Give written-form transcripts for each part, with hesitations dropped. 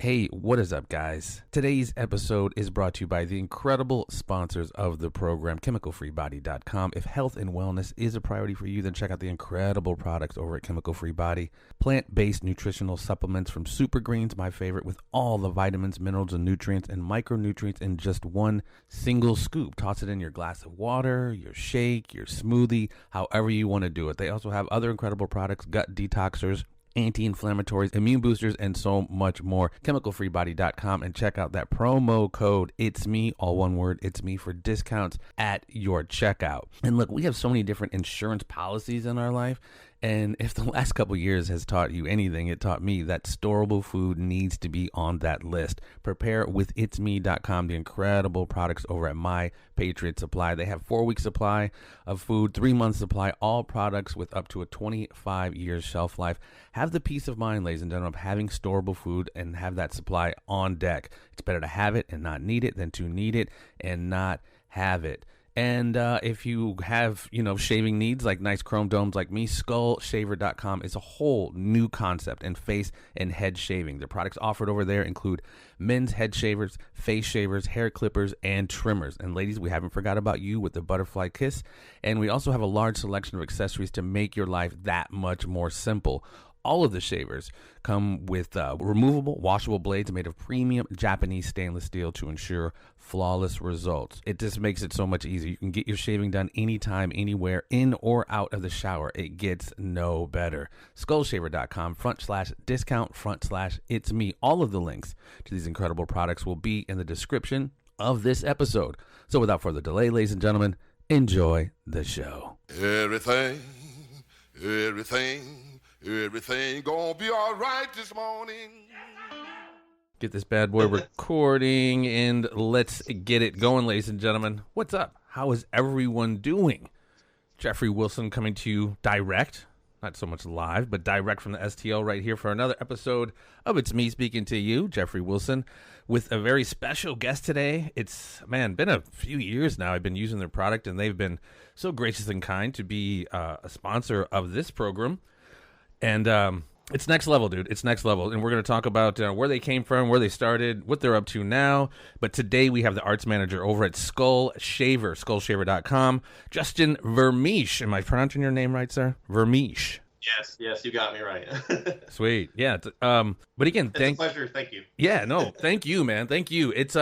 Hey, what is up, guys? Today's episode is brought to you by the incredible sponsors of the program, ChemicalFreeBody.com. If health and wellness is a priority for you, then check out the incredible products over at Chemical Free Body. Plant-based nutritional supplements from Super Greens, my favorite, with all the vitamins, minerals, and nutrients and micronutrients in just one single scoop. Toss it in your glass of water, your shake, your smoothie, however you want to do it. They also have other incredible products, gut detoxers, anti-inflammatories, immune boosters, and so much more. ChemicalFreeBody.com, and check out that promo code ItsMe, all one word, ItsMe, for discounts at your checkout. And look, we have so many different insurance policies in our life, and if the last couple years has taught you anything, it taught me that storable food needs to be on that list. Prepare with ItsMe.com, the incredible products over at My Patriot Supply. They have 4-week supply of food, 3-month supply, all products with up to a 25-year shelf life. Have the peace of mind, ladies and gentlemen, of having storable food and have that supply on deck. It's better to have it and not need it than to need it and not have it. And if you have, shaving needs like nice chrome domes like me, SkullShaver.com is a whole new concept in face and head shaving. The products offered over there include men's head shavers, face shavers, hair clippers, and trimmers. And ladies, we haven't forgot about you with the butterfly kiss. And we also have a large selection of accessories to make your life that much more simple. All of the shavers come with removable, washable blades made of premium Japanese stainless steel to ensure flawless results. It just makes it so much easier. You can get your shaving done anytime, anywhere, in or out of the shower. It gets no better. SkullShaver.com /discount /it's me. All of the links to these incredible products will be in the description of this episode. So without further delay, ladies and gentlemen, enjoy the show. Everything gonna be all right this morning. Get this bad boy recording, and let's get it going, ladies and gentlemen. What's up? How is everyone doing? Jeffrey Wilson coming to you direct, not so much live, but direct from the STL right here for another episode of It's Me Speaking to You, Jeffrey Wilson, with a very special guest today. It's, been a few years now I've been using their product, and they've been so gracious and kind to be a sponsor of this program. And it's next level, dude. It's next level. And we're going to talk about where they came from, where they started, what they're up to now. But today we have the arts manager over at Skull Shaver, SkullShaver.com, Justin Vermeesch. Am I pronouncing your name right, sir? Vermeesch. Yes, you got me right. Sweet. Yeah. But again, it's a pleasure. Thank you. Yeah, no, thank you, man. Thank you. It's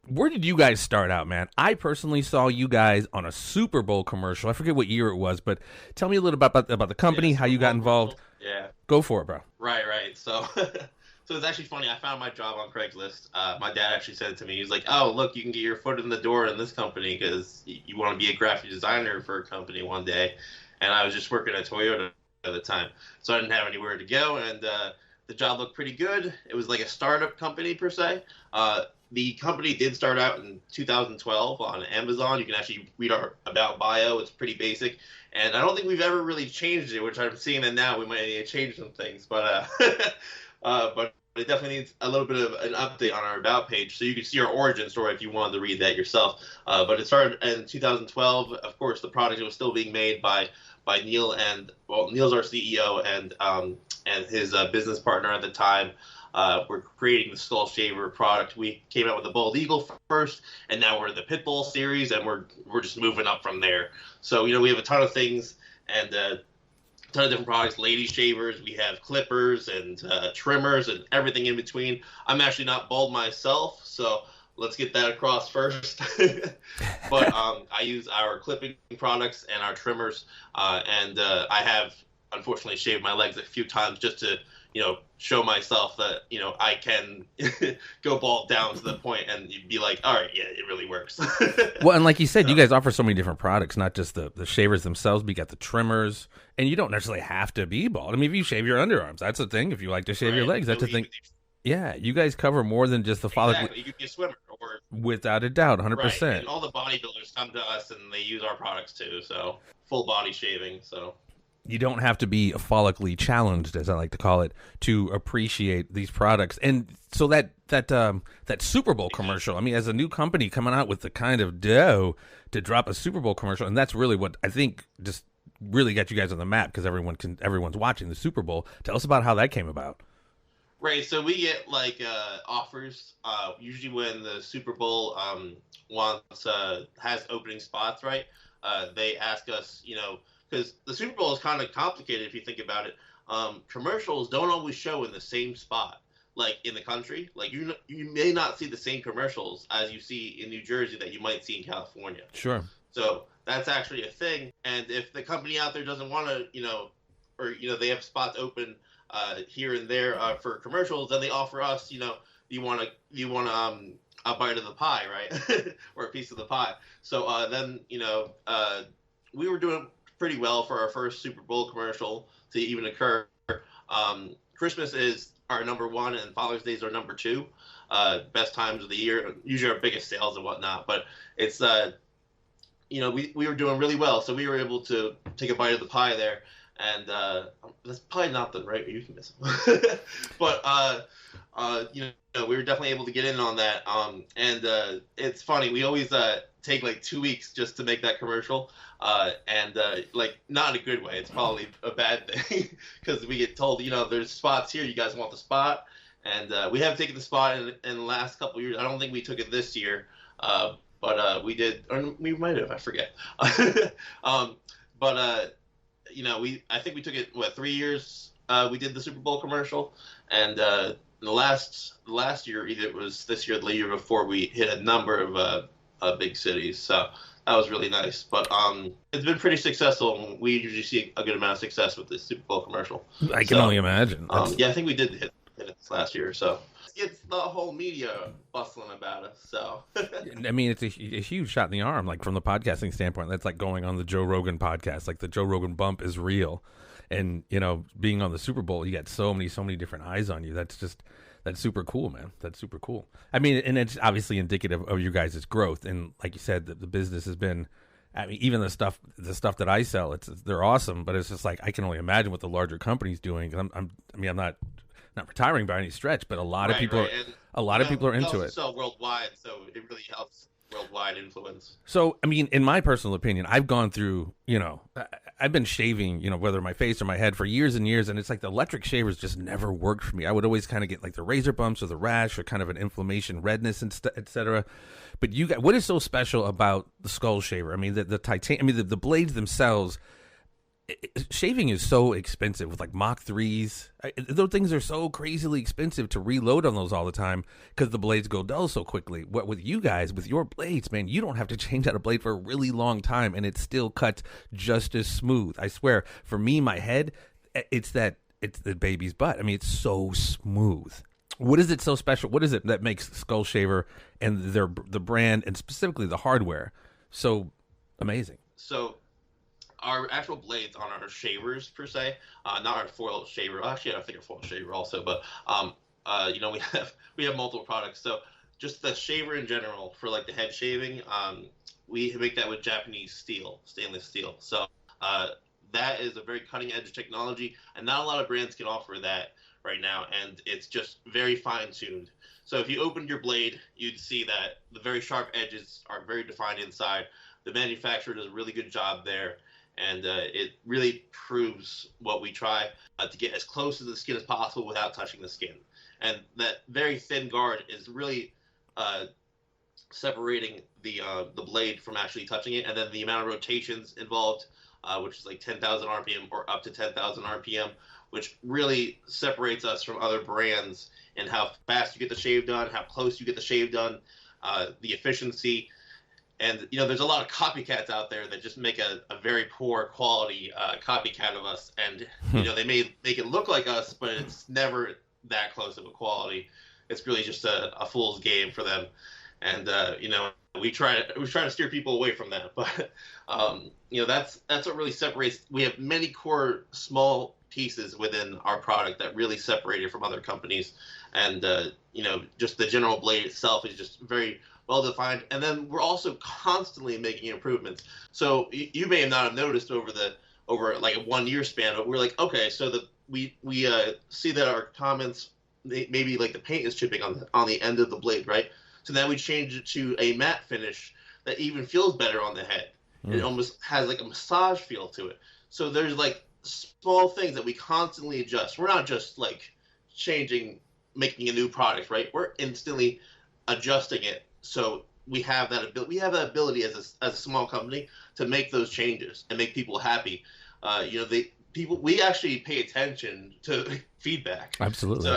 where did you guys start out, man? I personally saw you guys on a Super Bowl commercial. I forget what year it was, but tell me a little about the company, how you got involved. Yeah. Go for it, bro. Right. So it's actually funny. I found my job on Craigslist. My dad actually said it to me. He was like, oh, look, you can get your foot in the door in this company because you want to be a graphic designer for a company one day. And I was just working at Toyota at the time. So I didn't have anywhere to go. And the job looked pretty good. It was like a startup company per se. The company did start out in 2012 on Amazon. You can actually read our about bio. It's pretty basic. And I don't think we've ever really changed it, which I'm seeing that now. We might need to change some things. But but it definitely needs a little bit of an update on our about page. So you can see our origin story if you wanted to read that yourself. But it started in 2012. Of course, the product was still being made by Neil. And, well, Neil's our CEO and his business partner at the time. We're creating the Skull Shaver product. We came out with the Bald Eagle first, and now we're in the Pitbull series, and we're just moving up from there. So, we have a ton of things and a ton of different products, lady shavers. We have clippers and trimmers and everything in between. I'm actually not bald myself, so let's get that across first. But I use our clipping products and our trimmers, and I have unfortunately shaved my legs a few times just to show myself that, I can go bald down to the point and you'd be like, all right, yeah, it really works. Well, and like you said, you guys offer so many different products, not just the shavers themselves, but you got the trimmers, and you don't necessarily have to be bald. I mean, if you shave your underarms, that's the thing. If you like to shave your legs, that's the thing. Yeah, you guys cover more than just the follicle. Exactly. You could be a swimmer. Without a doubt, 100%. Right. And all the bodybuilders come to us and they use our products too, so full body shaving, so. You don't have to be follically challenged, as I like to call it, to appreciate these products. And so that Super Bowl commercial, I mean, as a new company coming out with the kind of dough to drop a Super Bowl commercial, and that's really what I think just really got you guys on the map because everyone's watching the Super Bowl. Tell us about how that came about. Right, so we get like offers usually when the Super Bowl wants has opening spots, right? They ask us, because the Super Bowl is kind of complicated if you think about it. Commercials don't always show in the same spot, like in the country. Like you may not see the same commercials as you see in New Jersey that you might see in California. Sure. So that's actually a thing. And if the company out there doesn't want to, or they have spots open here and there for commercials, then they offer us, you want a bite of the pie, right? Or a piece of the pie. So then, we were doing pretty well for our first Super Bowl commercial to even occur. Christmas is our number one, and Father's Day is our number two. Best times of the year, usually our biggest sales and whatnot. But it's, we were doing really well, so we were able to take a bite of the pie there. And that's probably not the right euphemism, but we were definitely able to get in on that. And it's funny, we always take like 2 weeks just to make that commercial, and like not in a good way. It's probably a bad thing because we get told, there's spots here. You guys want the spot, and we have taken the spot in the last couple of years. I don't think we took it this year, but we did, or we might have. I forget. I think we took it 3 years. We did the Super Bowl commercial, and the last year, either it was this year or the year before, we hit a number of big cities. So that was really nice. But it's been pretty successful. And we usually see a good amount of success with the Super Bowl commercial. I can only imagine. Yeah, I think we did hit it this last year. So it's the whole media bustling about us. So I mean, it's a huge shot in the arm, like from the podcasting standpoint. That's like going on the Joe Rogan podcast. Like the Joe Rogan bump is real, and being on the Super Bowl, you got so many different eyes on you. That's super cool, man. That's super cool. I mean, and it's obviously indicative of you guys' growth. And like you said, the business has been. I mean, even the stuff that I sell, they're awesome. But it's just like I can only imagine what the larger company's doing. I'm not retiring by any stretch, but a lot of people are into it. So worldwide, so it really helps worldwide influence. So, I mean, in my personal opinion, I've gone through, I've been shaving, whether my face or my head for years and years, and it's like the electric shavers just never worked for me. I would always kind of get like the razor bumps or the rash or kind of an inflammation, redness, and et cetera. But you got, what is so special about the skull shaver? I mean, the titanium, the blades themselves. Shaving is so expensive with like Mach 3s. Those things are so crazily expensive to reload on those all the time because the blades go dull so quickly. What with you guys, with your blades, man, you don't have to change out a blade for a really long time and it still cuts just as smooth. I swear, for me, my head, it's the baby's butt. I mean, it's so smooth. What is it so special? What is it that makes Skull Shaver and the brand and specifically the hardware so amazing? So our actual blades on our shavers per se, not our foil shaver. Actually, I think our foil shaver also, but we have multiple products. So just the shaver in general for like the head shaving, we make that with Japanese steel, stainless steel. So that is a very cutting edge technology, and not a lot of brands can offer that right now, and it's just very fine tuned. So if you opened your blade, you'd see that the very sharp edges are very defined inside. The manufacturer does a really good job there. And it really proves what we try to get as close to the skin as possible without touching the skin. And that very thin guard is really separating the blade from actually touching it. And then the amount of rotations involved, which is like 10,000 RPM or up to 10,000 RPM, which really separates us from other brands in how fast you get the shave done, how close you get the shave done, the efficiency. And, there's a lot of copycats out there that just make a very poor quality copycat of us. And, they may make it look like us, but it's never that close of a quality. It's really just a fool's game for them. And, we try to steer people away from that. But, that's what really separates. We have many core small pieces within our product that really separate it from other companies. And, just the general blade itself is just very well defined, and then we're also constantly making improvements. So you may have not noticed over like a 1 year span, but we're like, okay, so that we see that our comments, maybe like the paint is chipping on the end of the blade, right? So then we change it to a matte finish that even feels better on the head. It almost has like a massage feel to it. So there's like small things that we constantly adjust. We're not just like changing making a new product, right? We're instantly adjusting it. So we have that ability. We have that ability as a small company to make those changes and make people happy. We actually pay attention to feedback. Absolutely. So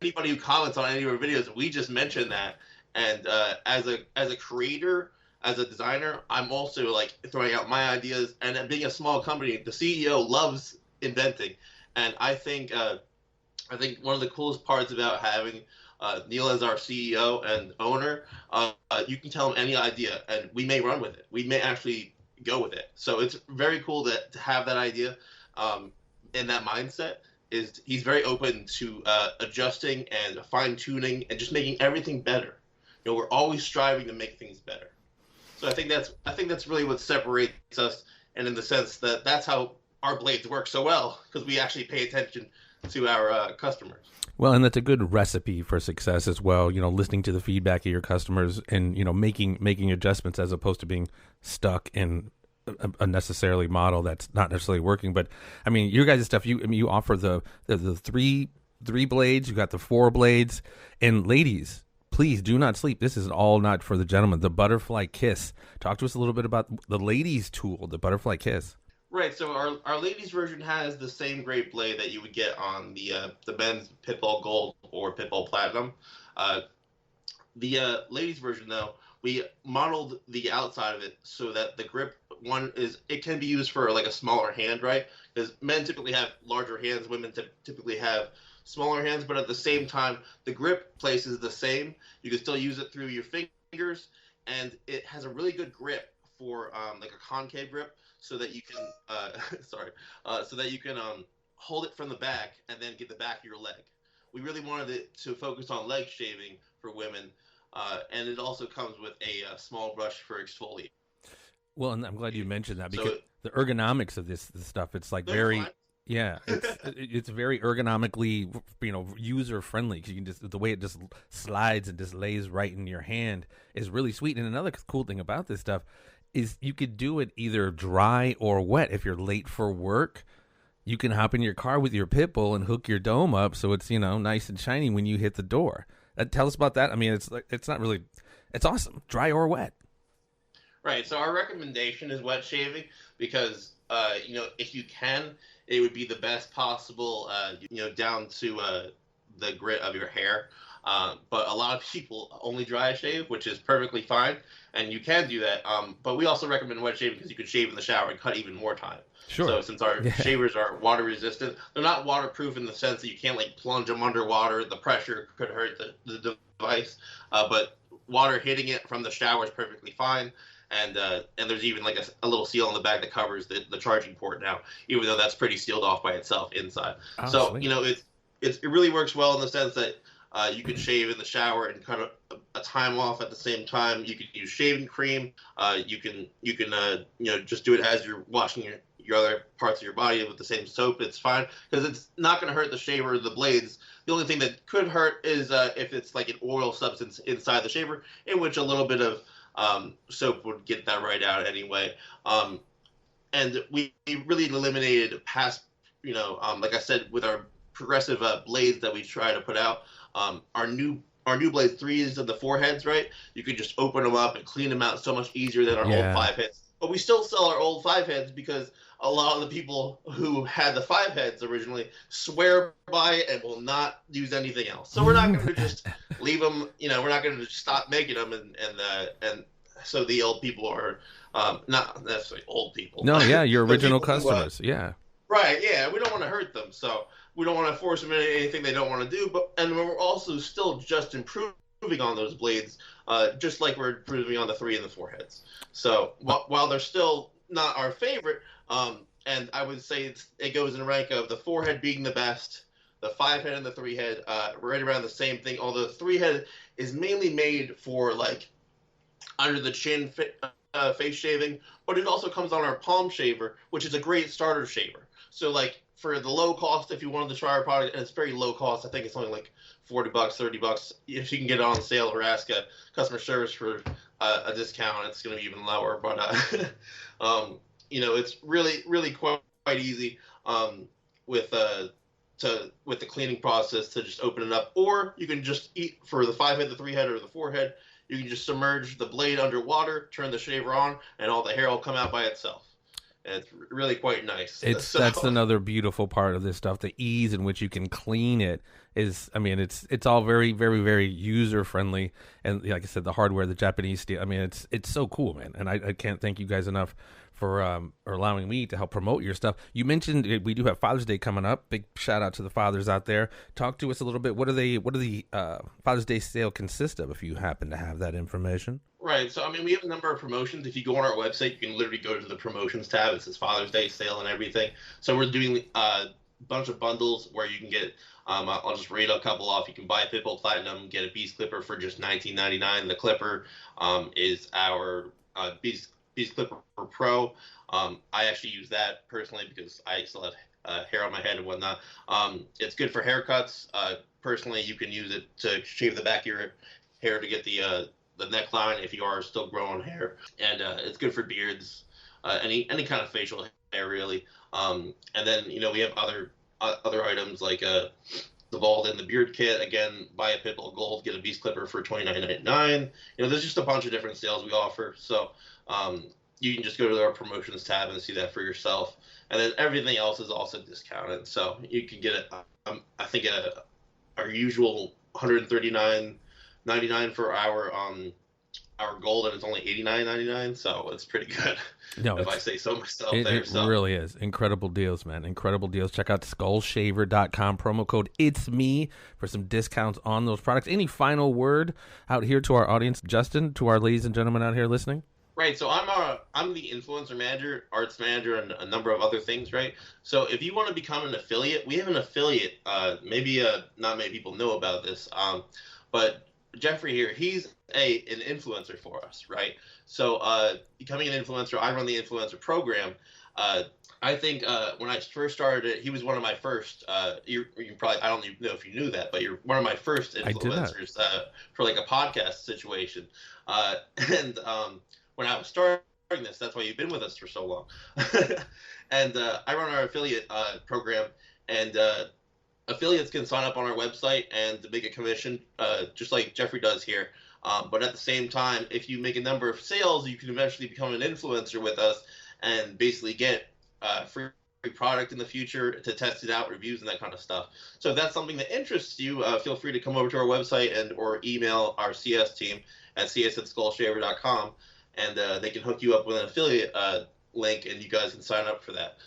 anybody who comments on any of our videos, we just mention that. And as a creator, as a designer, I'm also like throwing out my ideas. And being a small company, the CEO loves inventing. And I think one of the coolest parts about having Neil as our CEO and owner, you can tell him any idea, and we may run with it. We may actually go with it. So it's very cool to have that idea, and that mindset. He's very open to adjusting and fine tuning and just making everything better. We're always striving to make things better. So I think that's really what separates us, and in the sense that that's how our blades work so well, because we actually pay attention to our customers. Well, and that's a good recipe for success as well. Listening to the feedback of your customers and making adjustments as opposed to being stuck in a necessarily model that's not necessarily working. But I mean, your guys' stuff. You offer the three blades. You got the 4 blades. And ladies, please do not sleep. This is all not for the gentlemen. The butterfly kiss. Talk to us a little bit about the ladies' tool, the butterfly kiss. Right, so our ladies version has the same great blade that you would get on the men's Pitbull Gold or Pitbull Platinum. The ladies version, though, we modeled the outside of it so that the grip it can be used for like a smaller hand, right? Because men typically have larger hands, women typically have smaller hands, but at the same time, the grip place is the same. You can still use it through your fingers, and it has a really good grip for like a concave grip, so that you can hold it from the back and then get the back of your leg. We really wanted it to focus on leg shaving for women, and it also comes with a small brush for exfoliating. Well, and I'm glad you mentioned that, because the ergonomics of this stuff, it's like very, yeah, it's very ergonomically, user friendly, because you can the way it just slides and just lays right in your hand is really sweet. And another cool thing about this stuff is you could do it either dry or wet. If you're late for work, you can hop in your car with your pit bull and hook your dome up so it's nice and shiny when you hit the door. Tell us about that. I mean, it's awesome, dry or wet. Right. So our recommendation is wet shaving because if you can, it would be the best possible. Down to the grit of your hair. But a lot of people only dry shave, which is perfectly fine, and you can do that. But we also recommend wet shaving because you can shave in the shower and cut even more time. Sure. So since our shavers are water resistant, they're not waterproof in the sense that you can't like plunge them underwater. The pressure could hurt the device. But water hitting it from the shower is perfectly fine. And there's even like a little seal on the back that covers the charging port now, even though that's pretty sealed off by itself inside. Oh, so sweet. it really works well in the sense that you can shave in the shower and cut a time off at the same time. You can use shaving cream. You can just do it as you're washing your other parts of your body with the same soap. It's fine because it's not going to hurt the shaver or the blades. The only thing that could hurt is if it's like an oil substance inside the shaver, in which a little bit of soap would get that right out anyway. And we really eliminated past, like I said, with our progressive blades that we try to put out. Our new blades, 3s of the 4 heads, right? You can just open them up and clean them out so much easier than our old 5 heads. But we still sell our old 5 heads because a lot of the people who had the 5 heads originally swear by it and will not use anything else. So we're not going to just leave them. We're not going to just stop making them, and so the old people are not necessarily old people. No, yeah, your original customers, yeah. Right, yeah, we don't want to hurt them, so we don't want to force them into anything they don't want to do. And we're also still just improving on those blades, just like we're improving on the 3 and the 4 heads. So while they're still not our favorite, and I would say it goes in rank of the 4 head being the best, the 5 head and the 3 head right around the same thing. Although the 3 head is mainly made for like under the chin face shaving, but it also comes on our palm shaver, which is a great starter shaver. So like for the low cost, if you wanted to try our product, and it's very low cost, I think it's only like $40, $30. If you can get it on sale or ask a customer service for a discount, it's going to be even lower. But it's really, really quite easy with the cleaning process to just open it up, or you can just eat for the 5-head, the 3-head, or the 4-head. You can just submerge the blade under water, turn the shaver on, and all the hair will come out by itself. And it's really quite nice. That's another beautiful part of this stuff. The ease in which you can clean it is, I mean, it's all very, very, very user friendly. And like I said, the hardware, the Japanese steel, I mean, it's so cool, man. And I can't thank you guys enough for allowing me to help promote your stuff. You mentioned we do have Father's Day coming up. Big shout out to the fathers out there. Talk to us a little bit. What do the Father's Day sale consist of, if you happen to have that information? Right. So, I mean, we have a number of promotions. If you go on our website, you can literally go to the promotions tab. It says Father's Day sale and everything. So we're doing a bunch of bundles where you can get, I'll just read a couple off. You can buy a Pitbull Platinum, get a Beast Clipper for just $19.99. The Clipper is our Beast Clipper Pro. I actually use that personally because I still have hair on my head and whatnot. It's good for haircuts. Personally, you can use it to shave the back of your hair to get the neckline if you are still growing hair, and it's good for beards, any kind of facial hair really. And then we have other items like the bald and the beard kit. Again, buy a Pitbull Gold, get a Beast Clipper for $29.99. There's just a bunch of different sales we offer. So you can just go to our promotions tab and see that for yourself. And then everything else is also discounted. So you can get it, I think, our usual $139.99 for our gold, and it's only $89.99. So it's pretty good. No, if I say so myself. It really is. Incredible deals, man. Incredible deals. Check out skullshaver.com, promo code ItsMe for some discounts on those products. Any final word out here to our audience, Justin, to our ladies and gentlemen out here listening? Right, so I'm the influencer manager, arts manager, and a number of other things, right? So if you want to become an affiliate, we have an affiliate. Maybe not many people know about this, but Jeffrey here, he's an influencer for us, right? So becoming an influencer, I run the influencer program. I think when I first started it, he was one of my first. You probably, I don't even know if you knew that, but you're one of my first influencers for like a podcast situation. And when I was starting this, that's why you've been with us for so long. And I run our affiliate program, and affiliates can sign up on our website and make a commission, just like Jeffrey does here. But at the same time, if you make a number of sales, you can eventually become an influencer with us and basically get free product in the future to test it out, reviews, and that kind of stuff. So if that's something that interests you, feel free to come over to our website or email our CS team at cs@skullshaver.com, and they can hook you up with an affiliate link, and you guys can sign up for that.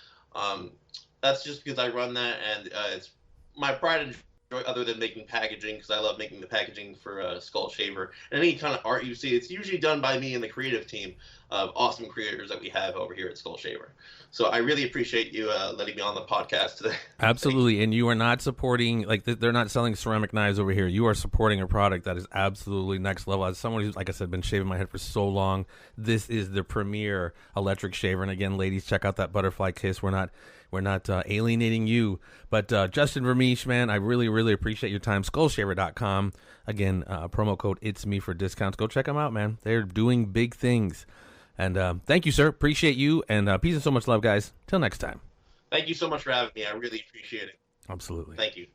That's just because I run that, and it's my pride and joy, other than making packaging, because I love making the packaging for Skull Shaver. And any kind of art you see, it's usually done by me and the creative team of awesome creators that we have over here at Skull Shaver. So I really appreciate you letting me on the podcast today. Absolutely. And you are not supporting, like, they're not selling ceramic knives over here. You are supporting a product that is absolutely next level. As someone who's, like I said, been shaving my head for so long, this is the premier electric shaver. And again, ladies, check out that butterfly kiss. We're not alienating you. But Justin Vermeesch, man, I really, really appreciate your time. Skullshaver.com. Again, promo code ItsMe for discounts. Go check them out, man. They're doing big things. And thank you, sir. Appreciate you. And peace and so much love, guys. Till next time. Thank you so much for having me. I really appreciate it. Absolutely. Thank you.